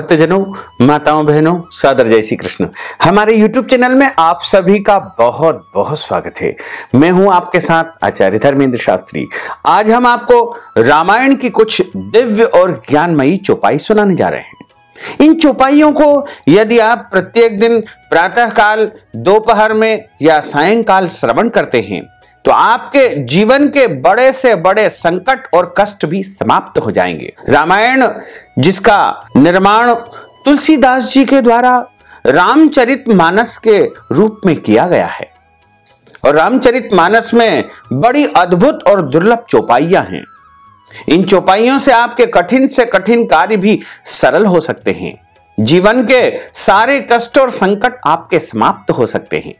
भक्तजनों, माताओं, बहनों, सादर जय श्री कृष्ण। हमारे YouTube चैनल में आप सभी का बहुत बहुत स्वागत है। मैं हूं आपके साथ आचार्य धर्मेंद्र शास्त्री। आज हम आपको रामायण की कुछ दिव्य और ज्ञानमयी चौपाई सुनाने जा रहे हैं। इन चौपाइयों को यदि आप प्रत्येक दिन प्रातः काल, दोपहर में या सायंकाल श्रवण करते हैं तो आपके जीवन के बड़े से बड़े संकट और कष्ट भी समाप्त हो जाएंगे। रामायण, जिसका निर्माण तुलसीदास जी के द्वारा रामचरितमानस के रूप में किया गया है, और रामचरितमानस में बड़ी अद्भुत और दुर्लभ चौपाइयां हैं। इन चौपाइयों से आपके कठिन से कठिन कार्य भी सरल हो सकते हैं। जीवन के सारे कष्ट और संकट आपके समाप्त हो सकते हैं।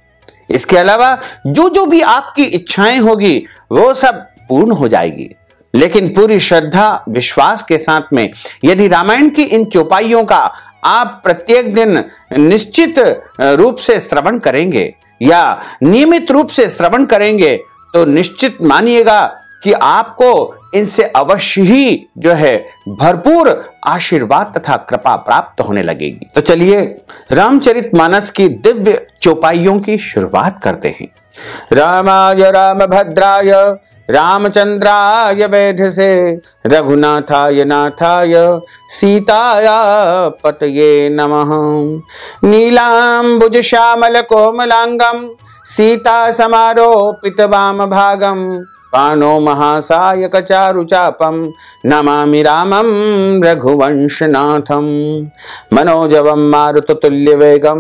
इसके अलावा जो भी आपकी इच्छाएं होगी वो सब पूर्ण हो जाएगी। लेकिन पूरी श्रद्धा विश्वास के साथ में यदि रामायण की इन चौपाइयों का आप प्रत्येक दिन निश्चित रूप से श्रवण करेंगे या नियमित रूप से श्रवण करेंगे तो निश्चित मानिएगा कि आपको इनसे अवश्य ही जो है भरपूर आशीर्वाद तथा कृपा प्राप्त होने लगेगी। तो चलिए रामचरितमानस की दिव्य चौपाइयों की शुरुआत करते हैं। रामाय रामभद्राय रामचंद्राय वेधसे रघुनाथाय नाथाय सीताया पतये नमः। नीलांबुज श्यामल कोमलांगम सीता समारोपित वाम भागम पाणो महासायक चारु चापम नमामि रामं रघुवंशनाथम। मनोजवं मारुततुल्य वेगम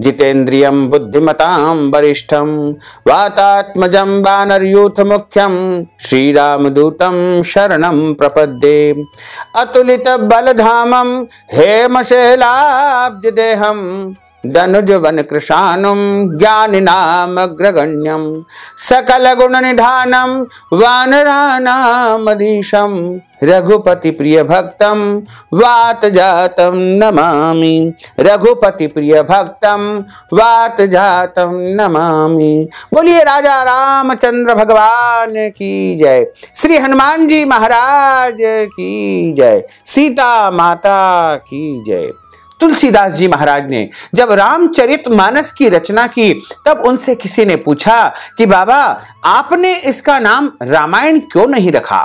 जितेन्द्रियं बुद्धिमतां वरिष्ठं वातात्मजं वानरयूथ मुख्यं श्रीरामदूतं शरणं प्रपद्ये। अतुलित बलधामं हेमशैलाब्जदेहं धनुजवन कृशानुम ज्ञानिनामग्रगण्यम सकल गुण निधानम वानरानामधीशम रघुपति प्रिय भक्तम वात जातम नमामि। रघुपति प्रिय भक्तम वात जातम नमामि। बोलिए राजा रामचंद्र भगवान की जय। श्री हनुमान जी महाराज की जय। सीता माता की जय। तुलसीदास जी महाराज ने जब रामचरितमानस की रचना की तब उनसे किसी ने पूछा कि बाबा, आपने इसका नाम रामायण क्यों नहीं रखा?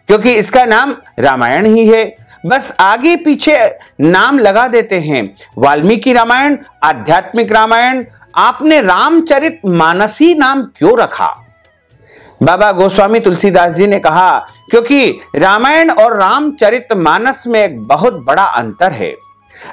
क्योंकि इसका नाम रामायण ही है, बस आगे पीछे नाम लगा देते हैं। वाल्मीकि रामायण, आध्यात्मिक रामायण, आपने रामचरितमानस ही नाम क्यों रखा? बाबा गोस्वामी तुलसीदास जी ने कहा, क्योंकि रामायण और रामचरितमानस में एक बहुत बड़ा अंतर है।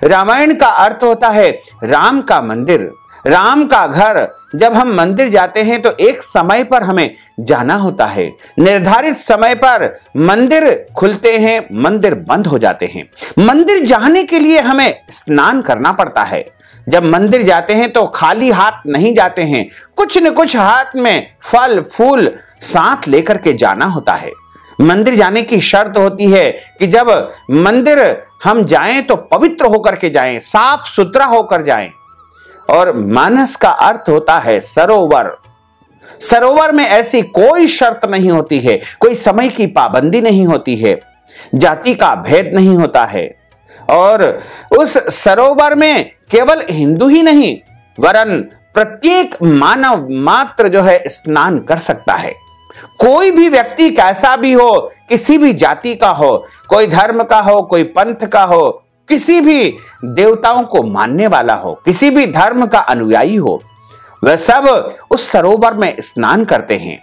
रामायण का अर्थ होता है राम का मंदिर, राम का घर। जब हम मंदिर जाते हैं तो एक समय पर हमें जाना होता है। निर्धारित समय पर मंदिर खुलते हैं, मंदिर बंद हो जाते हैं। मंदिर जाने के लिए हमें स्नान करना पड़ता है। जब मंदिर जाते हैं तो खाली हाथ नहीं जाते हैं, कुछ न कुछ हाथ में फल फूल साथ लेकर के जाना होता है। मंदिर जाने की शर्त होती है कि जब मंदिर हम जाएं तो पवित्र होकर के जाएं, साफ सुथरा होकर जाएं। और मानस का अर्थ होता है सरोवर। सरोवर में ऐसी कोई शर्त नहीं होती है, कोई समय की पाबंदी नहीं होती है, जाति का भेद नहीं होता है। और उस सरोवर में केवल हिंदू ही नहीं वरन प्रत्येक मानव मात्र जो है स्नान कर सकता है। कोई भी व्यक्ति कैसा भी हो, किसी भी जाति का हो, कोई धर्म का हो, कोई पंथ का हो, किसी भी देवताओं को मानने वाला हो, किसी भी धर्म का अनुयायी हो, वह सब उस सरोवर में स्नान करते हैं।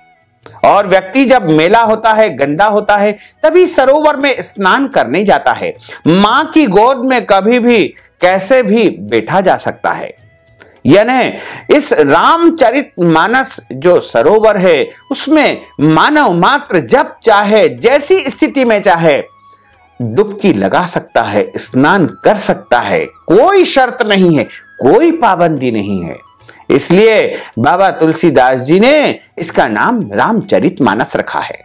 और व्यक्ति जब मेला होता है, गंदा होता है, तभी सरोवर में स्नान करने जाता है। मां की गोद में कभी भी कैसे भी बैठा जा सकता है। यानी इस रामचरितमानस जो सरोवर है उसमें मानव मात्र जब चाहे, जैसी स्थिति में चाहे डुबकी लगा सकता है, स्नान कर सकता है। कोई शर्त नहीं है, कोई पाबंदी नहीं है। इसलिए बाबा तुलसीदास जी ने इसका नाम रामचरितमानस रखा है।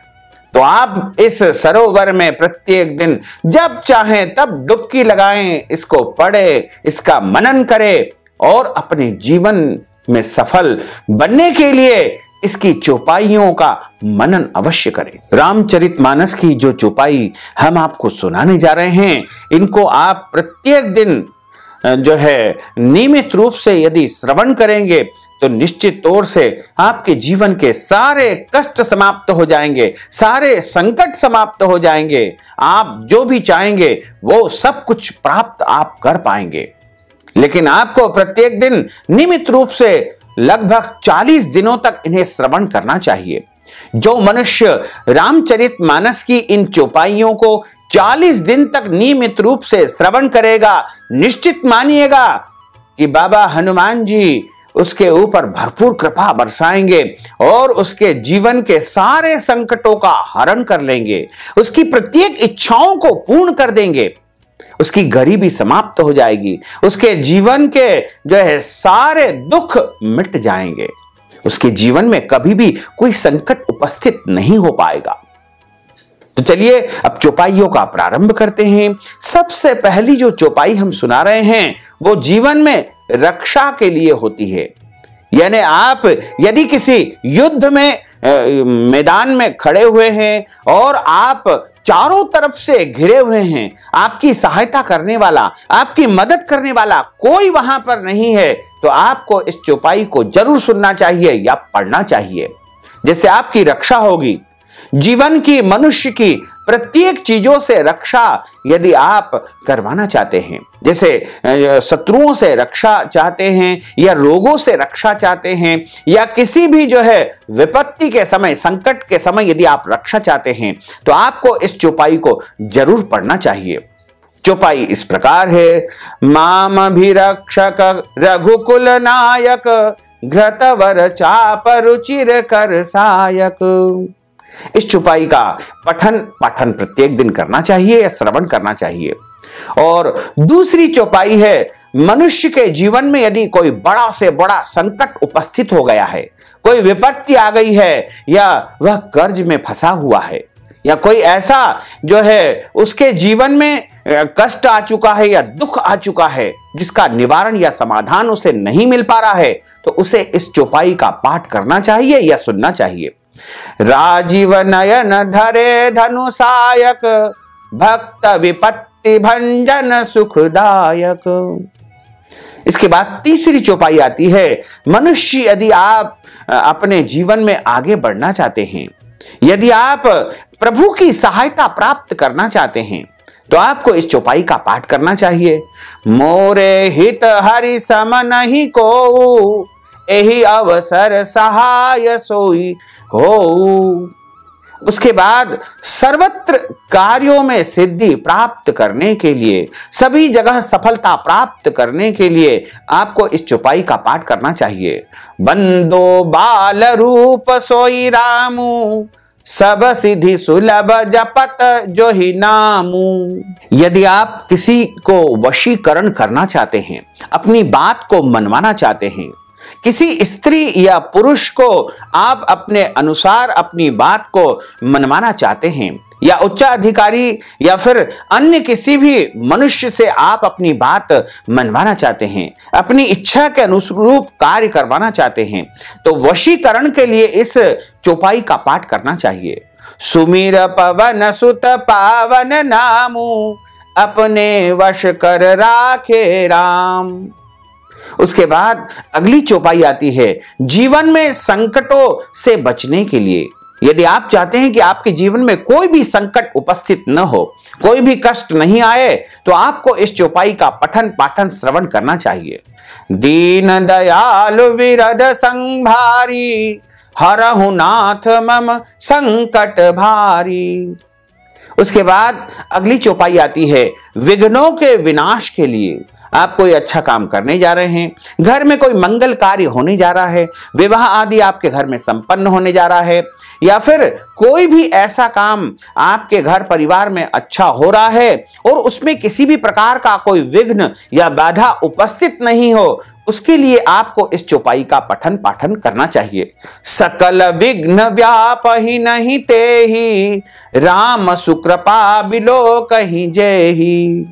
तो आप इस सरोवर में प्रत्येक दिन जब चाहें तब डुबकी लगाएं, इसको पढ़े, इसका मनन करें और अपने जीवन में सफल बनने के लिए इसकी चौपाइयों का मनन अवश्य करें। रामचरितमानस की जो चौपाई हम आपको सुनाने जा रहे हैं, इनको आप प्रत्येक दिन जो है नियमित रूप से यदि श्रवण करेंगे तो निश्चित तौर से आपके जीवन के सारे कष्ट समाप्त हो जाएंगे, सारे संकट समाप्त हो जाएंगे। आप जो भी चाहेंगे वो सब कुछ प्राप्त आप कर पाएंगे। लेकिन आपको प्रत्येक दिन नियमित रूप से लगभग 40 दिनों तक इन्हें श्रवण करना चाहिए। जो मनुष्य रामचरितमानस की इन चौपाइयों को 40 दिन तक नियमित रूप से श्रवण करेगा, निश्चित मानिएगा कि बाबा हनुमान जी उसके ऊपर भरपूर कृपा बरसाएंगे और उसके जीवन के सारे संकटों का हरण कर लेंगे, उसकी प्रत्येक इच्छाओं को पूर्ण कर देंगे, उसकी गरीबी समाप्त हो जाएगी, उसके जीवन के जो है सारे दुख मिट जाएंगे, उसके जीवन में कभी भी कोई संकट उपस्थित नहीं हो पाएगा। तो चलिए अब चौपाइयों का प्रारंभ करते हैं। सबसे पहली जो चौपाई हम सुना रहे हैं वो जीवन में रक्षा के लिए होती है। यानी आप यदि किसी युद्ध में मैदान में खड़े हुए हैं और आप चारों तरफ से घिरे हुए हैं, आपकी सहायता करने वाला, आपकी मदद करने वाला कोई वहां पर नहीं है, तो आपको इस चौपाई को जरूर सुनना चाहिए या पढ़ना चाहिए, जिससे आपकी रक्षा होगी। जीवन की, मनुष्य की प्रत्येक चीजों से रक्षा यदि आप करवाना चाहते हैं, जैसे शत्रुओं से रक्षा चाहते हैं या रोगों से रक्षा चाहते हैं या किसी भी जो है विपत्ति के समय, संकट के समय यदि आप रक्षा चाहते हैं, तो आपको इस चौपाई को जरूर पढ़ना चाहिए। चौपाई इस प्रकार है। माम अभिरक्षक रघुकुल नायक, घृतवर चाप रुचिर कर सायक। इस चौपाई का पठन पाठन प्रत्येक दिन करना चाहिए या श्रवण करना चाहिए। और दूसरी चौपाई है, मनुष्य के जीवन में यदि कोई बड़ा से बड़ा संकट उपस्थित हो गया है, कोई विपत्ति आ गई है, या वह कर्ज में फंसा हुआ है, या कोई ऐसा जो है उसके जीवन में कष्ट आ चुका है या दुख आ चुका है जिसका निवारण या समाधान उसे नहीं मिल पा रहा है, तो उसे इस चौपाई का पाठ करना चाहिए या सुनना चाहिए। राजीव नयन धरे धनुषायक, भक्त विपत्ति भंजन सुखदायक। इसके बाद तीसरी चौपाई आती है। मनुष्य यदि आप अपने जीवन में आगे बढ़ना चाहते हैं, यदि आप प्रभु की सहायता प्राप्त करना चाहते हैं, तो आपको इस चौपाई का पाठ करना चाहिए। मोरे हित हरि सम नहीं को, यही अवसर सहाय सोई हो। उसके बाद सर्वत्र कार्यों में सिद्धि प्राप्त करने के लिए, सभी जगह सफलता प्राप्त करने के लिए आपको इस चौपाई का पाठ करना चाहिए। बंदो बाल रूप सोई रामू, सब सिद्धि सुलभ जपत जो ही नामू। यदि आप किसी को वशीकरण करना चाहते हैं, अपनी बात को मनवाना चाहते हैं, किसी स्त्री या पुरुष को आप अपने अनुसार अपनी बात को मनवाना चाहते हैं, या उच्च अधिकारी या फिर अन्य किसी भी मनुष्य से आप अपनी बात मनवाना चाहते हैं, अपनी इच्छा के अनुरूप कार्य करवाना चाहते हैं, तो वशीकरण के लिए इस चौपाई का पाठ करना चाहिए। सुमिर पवन सुत पावन नामू, अपने वश कर राखे राम। उसके बाद अगली चौपाई आती है। जीवन में संकटों से बचने के लिए, यदि आप चाहते हैं कि आपके जीवन में कोई भी संकट उपस्थित न हो, कोई भी कष्ट नहीं आए, तो आपको इस चौपाई का पठन पाठन श्रवण करना चाहिए। दीन दयालु विरद संभारी, हरहु नाथ मम संकट भारी। उसके बाद अगली चौपाई आती है। विघ्नों के विनाश के लिए, आप कोई अच्छा काम करने जा रहे हैं, घर में कोई मंगल कार्य होने जा रहा है, विवाह आदि आपके घर में संपन्न होने जा रहा है, या फिर कोई भी ऐसा काम आपके घर परिवार में अच्छा हो रहा है और उसमें किसी भी प्रकार का कोई विघ्न या बाधा उपस्थित नहीं हो, उसके लिए आपको इस चौपाई का पठन पाठन करना चाहिए। सकल विघ्न व्यापहि नहीं तेहि, राम सुकृपा बिलो कहीं जेहि।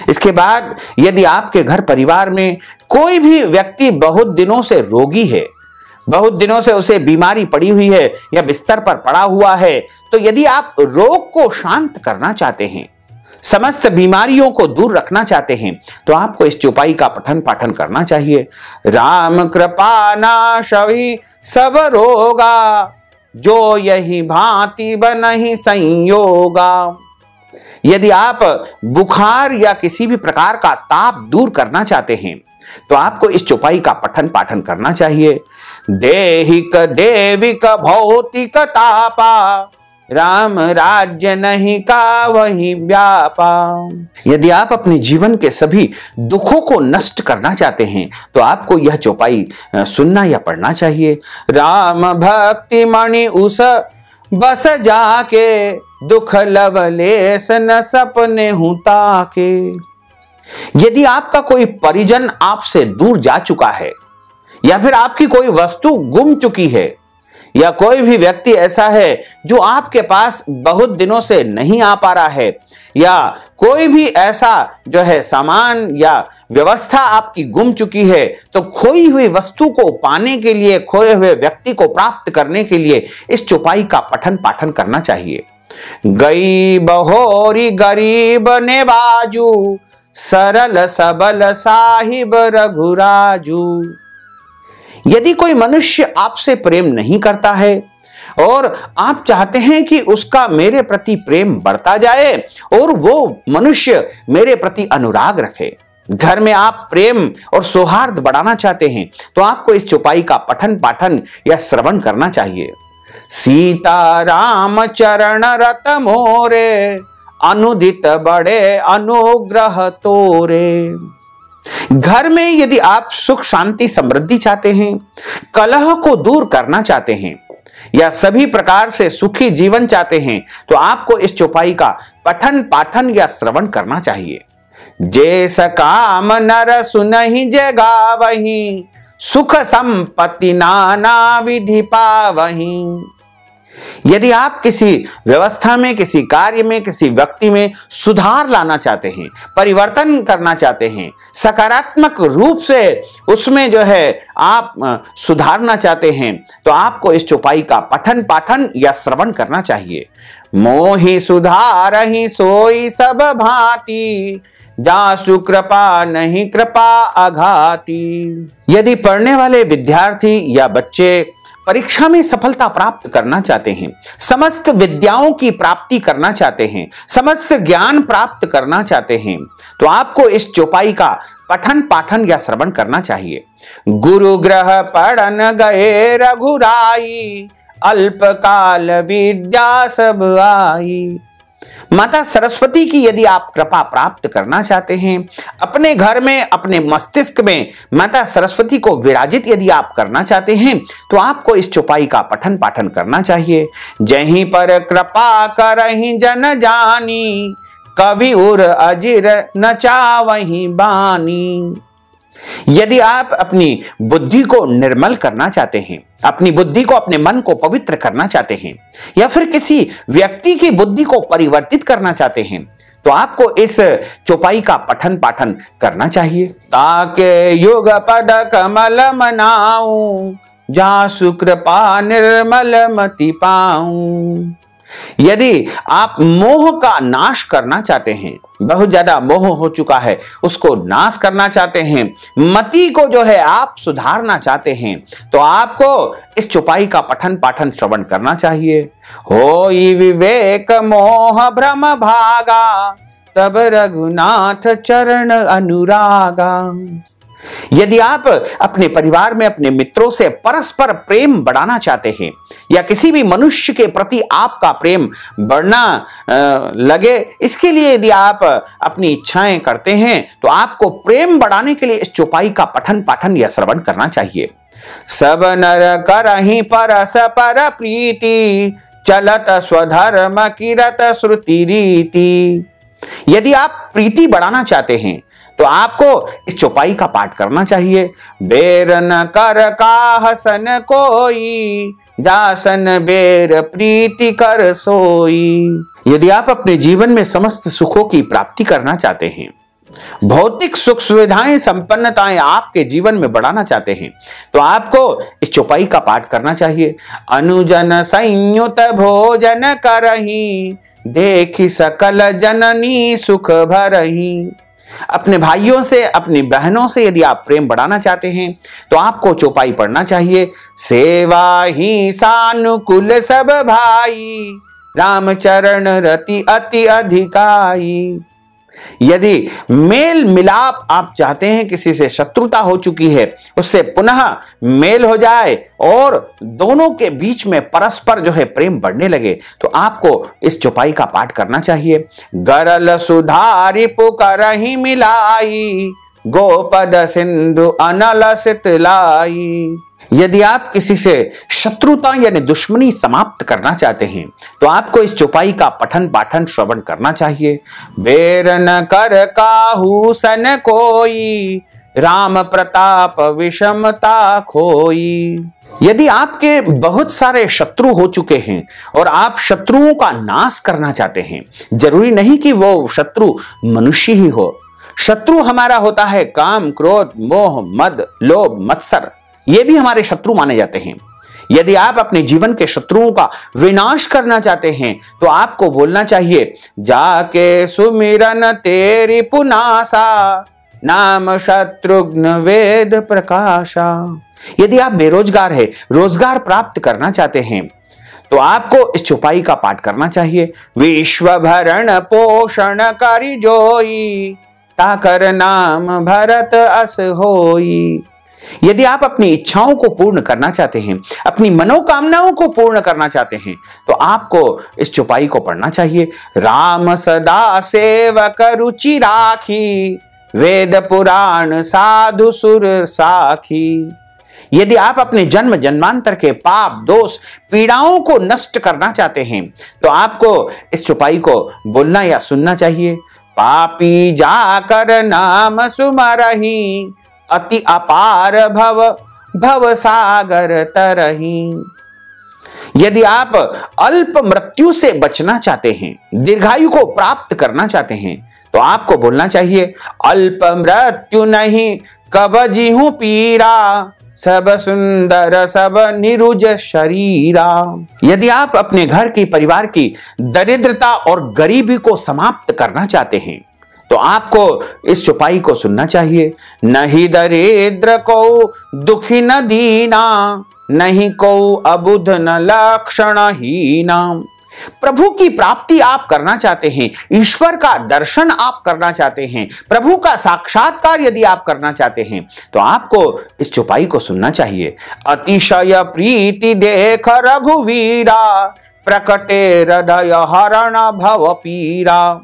इसके बाद यदि आपके घर परिवार में कोई भी व्यक्ति बहुत दिनों से रोगी है, बहुत दिनों से उसे बीमारी पड़ी हुई है या बिस्तर पर पड़ा हुआ है, तो यदि आप रोग को शांत करना चाहते हैं, समस्त बीमारियों को दूर रखना चाहते हैं, तो आपको इस चौपाई का पठन पाठन करना चाहिए। राम कृपा नाशहि सब रोगा, जो यही भांति बनहि संयोगा। यदि आप बुखार या किसी भी प्रकार का ताप दूर करना चाहते हैं, तो आपको इस चौपाई का पठन पाठन करना चाहिए। देहिक देविक भौतिक तापा, राम राज्य नहीं का वही व्यापा। यदि आप अपने जीवन के सभी दुखों को नष्ट करना चाहते हैं, तो आपको यह चौपाई सुनना या पढ़ना चाहिए। राम भक्ति मणि उस बस जाके, दुख लवलेस न सपने हूं ताके। यदि आपका कोई परिजन आपसे दूर जा चुका है, या फिर आपकी कोई वस्तु गुम चुकी है, या कोई भी व्यक्ति ऐसा है जो आपके पास बहुत दिनों से नहीं आ पा रहा है, या कोई भी ऐसा जो है सामान या व्यवस्था आपकी गुम चुकी है, तो खोई हुई वस्तु को पाने के लिए, खोए हुए व्यक्ति को प्राप्त करने के लिए इस चौपाई का पठन पाठन करना चाहिए। गई बहोरी गरीब नेवाजू, सरल सबल साहिब रघुराजू। यदि कोई मनुष्य आपसे प्रेम नहीं करता है और आप चाहते हैं कि उसका मेरे प्रति प्रेम बढ़ता जाए और वो मनुष्य मेरे प्रति अनुराग रखे, घर में आप प्रेम और सौहार्द बढ़ाना चाहते हैं, तो आपको इस चौपाई का पठन पाठन या श्रवण करना चाहिए। सीता राम चरण रत मोरे, अनुदित बड़े अनुग्रह तोरे। घर में यदि आप सुख शांति समृद्धि चाहते हैं, कलह को दूर करना चाहते हैं, या सभी प्रकार से सुखी जीवन चाहते हैं, तो आपको इस चौपाई का पठन पाठन या श्रवण करना चाहिए। जैस काम नर सुनहि जय गावहि, सुख संपत्ति नाना विधि पावहि। यदि आप किसी व्यवस्था में, किसी कार्य में, किसी व्यक्ति में सुधार लाना चाहते हैं, परिवर्तन करना चाहते हैं, सकारात्मक रूप से उसमें जो है आप सुधारना चाहते हैं, तो आपको इस चौपाई का पठन पाठन या श्रवण करना चाहिए। मोहि सुधारहि सोई सब भांति, जासु कृपा नहीं कृपा अघाती। यदि पढ़ने वाले विद्यार्थी या बच्चे परीक्षा में सफलता प्राप्त करना चाहते हैं, समस्त विद्याओं की प्राप्ति करना चाहते हैं, समस्त ज्ञान प्राप्त करना चाहते हैं, तो आपको इस चौपाई का पठन पाठन या श्रवण करना चाहिए। गुरु ग्रह पढ़न गए रघुराई, अल्पकाल विद्या सब आई। माता सरस्वती की यदि आप कृपा प्राप्त करना चाहते हैं, अपने घर में, अपने मस्तिष्क में माता सरस्वती को विराजित यदि आप करना चाहते हैं, तो आपको इस चौपाई का पठन पाठन करना चाहिए। जहीं पर कृपा करहीं जन जानी, कभी उर अजिर न चावहीं बानी। यदि आप अपनी बुद्धि को निर्मल करना चाहते हैं, अपनी बुद्धि को, अपने मन को पवित्र करना चाहते हैं, या फिर किसी व्यक्ति की बुद्धि को परिवर्तित करना चाहते हैं, तो आपको इस चौपाई का पठन पाठन करना चाहिए। ताके युग पद कमल मनाऊं, जासु कृपा निर्मल मति पाऊं। यदि आप मोह का नाश करना चाहते हैं, बहुत ज्यादा मोह हो चुका है, उसको नाश करना चाहते हैं, मति को जो है आप सुधारना चाहते हैं, तो आपको इस चौपाई का पठन पाठन श्रवण करना चाहिए। होई विवेक मोह भ्रम भागा, तब रघुनाथ चरण अनुरागा। यदि आप अपने परिवार में अपने मित्रों से परस्पर प्रेम बढ़ाना चाहते हैं, या किसी भी मनुष्य के प्रति आपका प्रेम बढ़ना लगे, इसके लिए यदि आप अपनी इच्छाएं करते हैं, तो आपको प्रेम बढ़ाने के लिए इस चौपाई का पठन पाठन या श्रवण करना चाहिए। सब नर करहि परस पर प्रीति, चलत स्वधर्म किरत श्रुति रीति। यदि आप प्रीति बढ़ाना चाहते हैं, तो आपको इस चौपाई का पाठ करना चाहिए। बेर न कर काहसन कोई, जासन बेर प्रीति कर सोई। यदि आप अपने जीवन में समस्त सुखों की प्राप्ति करना चाहते हैं, भौतिक सुख सुविधाएं संपन्नताएं आपके जीवन में बढ़ाना चाहते हैं तो आपको इस चौपाई का पाठ करना चाहिए। अनुजन संयुत भोजन करही, देखी सकल जननी सुख भरही। अपने भाइयों से, अपनी बहनों से यदि आप प्रेम बढ़ाना चाहते हैं तो आपको चौपाई पढ़ना चाहिए। सेवा ही सानुकूल सब भाई, राम चरण रति अति अधिकाई। यदि मेल मिलाप आप चाहते हैं, किसी से शत्रुता हो चुकी है उससे पुनः मेल हो जाए और दोनों के बीच में परस्पर जो है प्रेम बढ़ने लगे तो आपको इस चौपाई का पाठ करना चाहिए। गरल सुधारी पुकारहि मिलाई, गोपद सिंधु अनल सितलाई। यदि आप किसी से शत्रुता यानी दुश्मनी समाप्त करना चाहते हैं तो आपको इस चौपाई का पठन पाठन श्रवण करना चाहिए। बेर न कर काहू सन कोई, राम प्रताप विषमता खोई। यदि आपके बहुत सारे शत्रु हो चुके हैं और आप शत्रुओं का नाश करना चाहते हैं, जरूरी नहीं कि वो शत्रु मनुष्य ही हो। शत्रु हमारा होता है काम, क्रोध, मोह, मद, लोभ, मत्सर, ये भी हमारे शत्रु माने जाते हैं। यदि आप अपने जीवन के शत्रुओं का विनाश करना चाहते हैं तो आपको बोलना चाहिए, जाके सुमिरन तेरी पुनासा, नाम शत्रुघ्न वेद प्रकाशा। यदि आप बेरोजगार हैं, रोजगार प्राप्त करना चाहते हैं तो आपको इस चौपाई का पाठ करना चाहिए। विश्व भरण पोषण करि जोई, ताकर नाम भरत अस होई। यदि आप अपनी इच्छाओं को पूर्ण करना चाहते हैं, अपनी मनोकामनाओं को पूर्ण करना चाहते हैं तो आपको इस चौपाई को पढ़ना चाहिए। राम सदा सेवक रुचि राखी, वेद पुराण साधु सुर साखी। यदि आप अपने जन्म जन्मांतर के पाप, दोष, पीड़ाओं को नष्ट करना चाहते हैं तो आपको इस चौपाई को बोलना या सुनना चाहिए। पापी जाकर नाम सुमरहि, अति अपार भव भव सागर तरही। यदि आप अल्प मृत्यु से बचना चाहते हैं, दीर्घायु को प्राप्त करना चाहते हैं तो आपको बोलना चाहिए, अल्प मृत्यु नहीं कब जीहूं पीरा, सब सुंदर सब निरुज शरीरा। यदि आप अपने घर की, परिवार की दरिद्रता और गरीबी को समाप्त करना चाहते हैं तो आपको इस चौपाई को सुनना चाहिए। नहीं दरिद्र को दुखी न दीना, नहीं को अबुध न लक्षण हीना। प्रभु की प्राप्ति आप करना चाहते हैं, ईश्वर का दर्शन आप करना चाहते हैं, प्रभु का साक्षात्कार यदि आप करना चाहते हैं तो आपको इस चौपाई को सुनना चाहिए। अतिशय प्रीति देख रघुवीरा, प्रकटे हृदय हरण भव पीरा।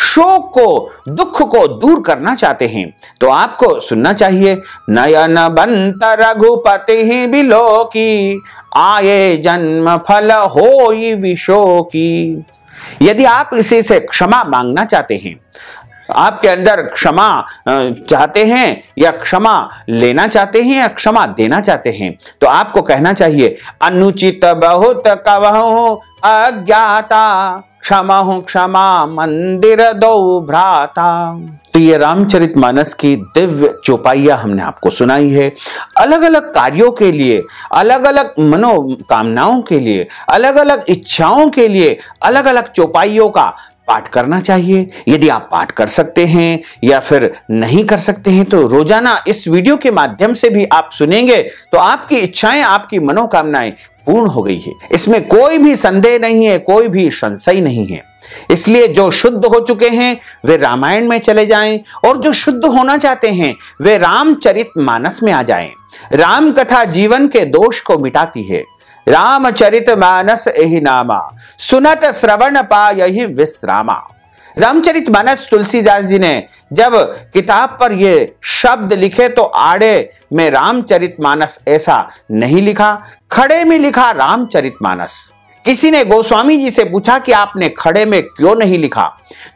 शोक को, दुख को दूर करना चाहते हैं तो आपको सुनना चाहिए। नयन बंत रघुपति बिलोकी, आए जन्म फल होई विशोकी। यदि आप इसी से क्षमा मांगना चाहते हैं, आपके अंदर क्षमा चाहते हैं या क्षमा लेना चाहते हैं या क्षमा देना चाहते हैं तो आपको कहना चाहिए, अनुचित बहुत कवहु अज्ञाता, क्षमा क्षमा मंदिर दो भ्राता। तो ये रामचरितमानस की दिव्य चौपाइयां हमने आपको सुनाई है। अलग अलग कार्यों के लिए, अलग अलग मनोकामनाओं के लिए, अलग अलग इच्छाओं के लिए अलग अलग चौपाइयों का पाठ करना चाहिए। यदि आप पाठ कर सकते हैं या फिर नहीं कर सकते हैं तो रोजाना इस वीडियो के माध्यम से भी आप सुनेंगे तो आपकी इच्छाएं, आपकी मनोकामनाएं पूर्ण हो गई है। इसमें कोई भी संदेह नहीं है, कोई भी संशय नहीं है। इसलिए जो शुद्ध हो चुके हैं वे रामायण में चले जाएं और जो शुद्ध होना चाहते हैं वे रामचरितमानस में आ जाएं। राम कथा जीवन के दोष को मिटाती है। रामचरितमानस एहि नामा, सुनत श्रवण पायहि विश्रामा। रामचरितमानस तुलसीदास जी ने जब किताब पर ये शब्द लिखे तो आड़े में रामचरितमानस ऐसा नहीं लिखा, खड़े में लिखा रामचरितमानस। किसी ने गोस्वामी जी से पूछा कि आपने खड़े में क्यों नहीं लिखा,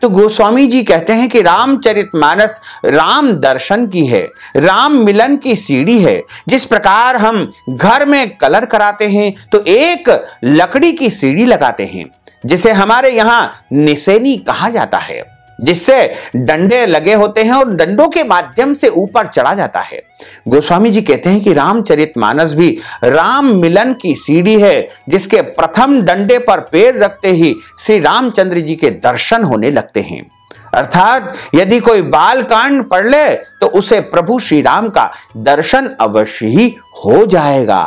तो गोस्वामी जी कहते हैं कि रामचरितमानस राम दर्शन की है, राम मिलन की सीढ़ी है। जिस प्रकार हम घर में कलर कराते हैं तो एक लकड़ी की सीढ़ी लगाते हैं जिसे हमारे यहां निसेनी कहा जाता है। जिससे डंडे लगे होते हैं और डंडों के माध्यम से ऊपर चढ़ा जाता है। गोस्वामी जी कहते हैं कि रामचरितमानस भी राम मिलन की सीढ़ी है, जिसके प्रथम डंडे पर पैर रखते ही श्री रामचंद्र जी के दर्शन होने लगते हैं। अर्थात यदि कोई बाल कांड पढ़ ले तो उसे प्रभु श्री राम का दर्शन अवश्य ही हो जाएगा।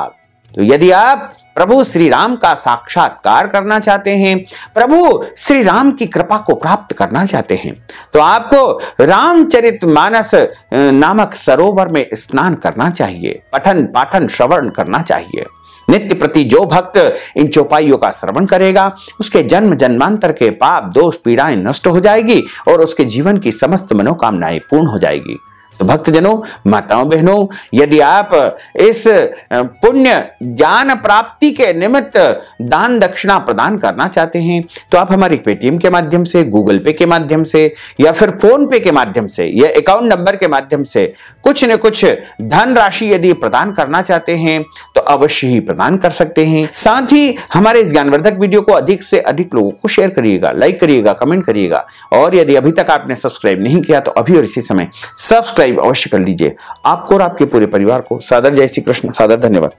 तो यदि आप प्रभु श्री राम का साक्षात्कार करना चाहते हैं, प्रभु श्री राम की कृपा को प्राप्त करना चाहते हैं, तो आपको रामचरितमानस नामक सरोवर में स्नान करना चाहिए, पठन पाठन श्रवण करना चाहिए। नित्य प्रति जो भक्त इन चौपाइयों का श्रवण करेगा, उसके जन्म जन्मांतर के पाप दोष पीड़ाएं नष्ट हो जाएगी और उसके जीवन की समस्त मनोकामनाएं पूर्ण हो जाएगी। तो भक्तजनों, माताओं बहनों, यदि आप इस पुण्य ज्ञान प्राप्ति के निमित्त दान दक्षिणा प्रदान करना चाहते हैं, तो आप हमारी पेटीएम के माध्यम से, गूगल पे के माध्यम से या फिर फोन पे के माध्यम से या अकाउंट नंबर के माध्यम से कुछ न कुछ धन राशि यदि प्रदान करना चाहते हैं तो अवश्य ही प्रदान कर सकते हैं। साथ ही हमारे इस ज्ञानवर्धक वीडियो को अधिक से अधिक लोगों को शेयर करिएगा, लाइक करिएगा, कमेंट करिएगा, और यदि अभी तक आपने सब्सक्राइब नहीं किया तो अभी और इसी समय सब्सक्राइब अवश्य कर लीजिए। आपको और आपके पूरे परिवार को सादर जय श्री कृष्ण, सादर धन्यवाद।